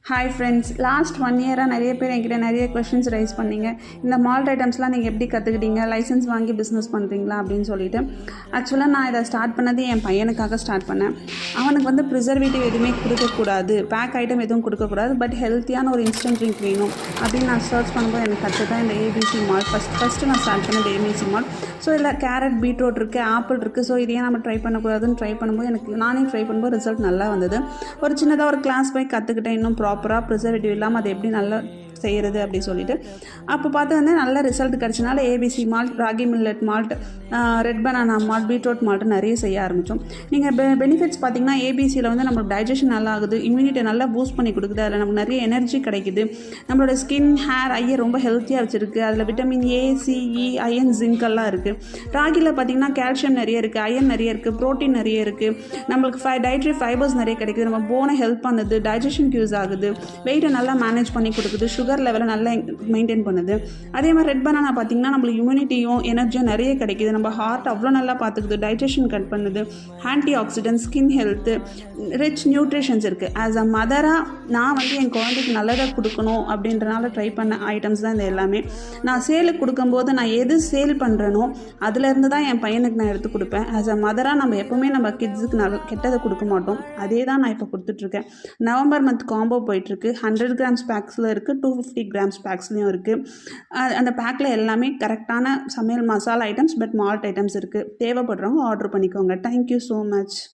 Hi friends, last 1 இயராக நிறைய பேர் என்கிட்ட நிறைய கொஷின்ஸ் ரைஸ் பண்ணீங்க. இந்த மால்ட் ஐட்டம்ஸ்லாம் நீங்கள் எப்படி கற்றுக்கிட்டீங்க, லைசன்ஸ் வாங்கி பிஸ்னஸ் பண்ணுறீங்களா அப்படின்னு சொல்லிட்டு. ஆக்சுவலாக நான் இதை ஸ்டார்ட் பண்ணது என் பையனுக்காக ஸ்டார்ட் பண்ணேன். அவனுக்கு வந்து ப்ரிசர்வேட்டிவ் எதுவுமே கொடுக்கக்கூடாது, பேக் ஐட்டம் எதுவும் கொடுக்கக்கூடாது, பட் ஹெல்த்தியான ஒரு இன்ஸ்டன்ட் ட்ரிங்க் வேணும் அப்படின்னு நான் சர்ச் பண்ணும்போது எனக்கு கற்றுதான் இந்த ஏபிசி மால்ட். ஃபஸ்ட்டு நான் ஸ்டார்ட் பண்ணது ஏபிசி மால்ட். ஸோ இதில் கேரட், பீட்ரூட் இருக்குது, ஆப்பிள் இருக்குது. ஸோ இதையே நம்ம ட்ரை பண்ணக்கூடாதுன்னு ட்ரை பண்ணும்போது நானே ட்ரை பண்ணும்போது ரிசல்ட் நல்லா வந்தது. ஒரு சின்னதாக ஒரு கிளாஸ் போய் கற்றுக்கிட்டேன். இன்னும் ப்ராப்பராக ப்ரிசர்வேட்டிவ் இல்லாமல் அதை எப்படி நல்லா செய்கிறது அப்படி சொல்லிட்டு அப்போ பார்த்து வந்து நல்ல ரிசல்ட் கிடச்சனால ABC malt, ragi millet malt, red banana malt, beetroot malt நிறைய செய்ய ஆரம்பித்தோம். நீங்கள் பெனிஃபிட்ஸ் பார்த்திங்கன்னா ஏபிசியில் வந்து நம்மளுக்கு டைஜஷன் நல்லா ஆகுது, இம்யூனிட்டியை நல்லா பூஸ்ட் பண்ணி கொடுக்குது, அதில் நமக்கு நிறைய எனர்ஜி கிடைக்குது, நம்மளோட ஸ்கின், ஹேர், ஐயை ரொம்ப ஹெல்த்தியாக வச்சுருக்கு. அதில் vitamin A, C E, iron, zinc எல்லாம் இருக்குது. ராகியில் பார்த்திங்கன்னா கால்சியம் நிறைய இருக்குது, அயன் நிறைய இருக்குது, ப்ரோட்டீன் நிறைய இருக்குது, நம்மளுக்கு டயட்ரி ஃபைபர்ஸ் நிறைய கிடைக்குது, நம்ம போனை ஹெல்ப் பண்ணுது, டைஜஷனுக்கு யூஸ் ஆகுது, வெயிட்டை நல்லா மேனேஜ் பண்ணி கொடுக்குது, சுகர் லெவலை நல்லா மெயின்டைன் பண்ணுது. அதே மாதிரி ரெட் பனானா பார்த்திங்கன்னா நம்மளுக்கு இம்யூனிட்டியும் எனர்ஜியும் நிறைய கிடைக்குது, நம்ம ஹார்ட் அவ்வளோ நல்லா பார்த்துக்குது, டைஜஷன் கட் பண்ணுது, anti accident, skin health, rich nutritions இருக்குது. ஆஸ் அ மதராக நான் வந்து என் குழந்தைக்கு நல்லதாக கொடுக்கணும் அப்படின்றனால ட்ரை பண்ண ஐட்டம்ஸ் தான் இந்த எல்லாமே. நான் சேலுக்கு கொடுக்கும்போது நான் எது சேல் பண்ணுறேனோ அதுலேருந்து தான் என் பையனுக்கு நான் எடுத்து கொடுப்பேன். ஆஸ் அ மதராக நம்ம எப்போவுமே நம்ம கிட்ஸுக்கு கெட்டதை கொடுக்க மாட்டோம். அதே தான் நான் இப்போ கொடுத்துட்ருக்கேன். நவம்பர் மந்த் காம்போ போயிட்டுருக்கு. 100 கிராம்ஸ் பேக்ஸில் இருக்குது, 250 கிராம்ஸ் பேக்ஸ்லேயும் இருக்குது. அந்த பேக்கில் எல்லாமே கரெக்டான சமையல் masala items, but malt items இருக்குது. தேவைப்படுறவங்க ஆர்டர் பண்ணிக்கோங்க. Thank you so much.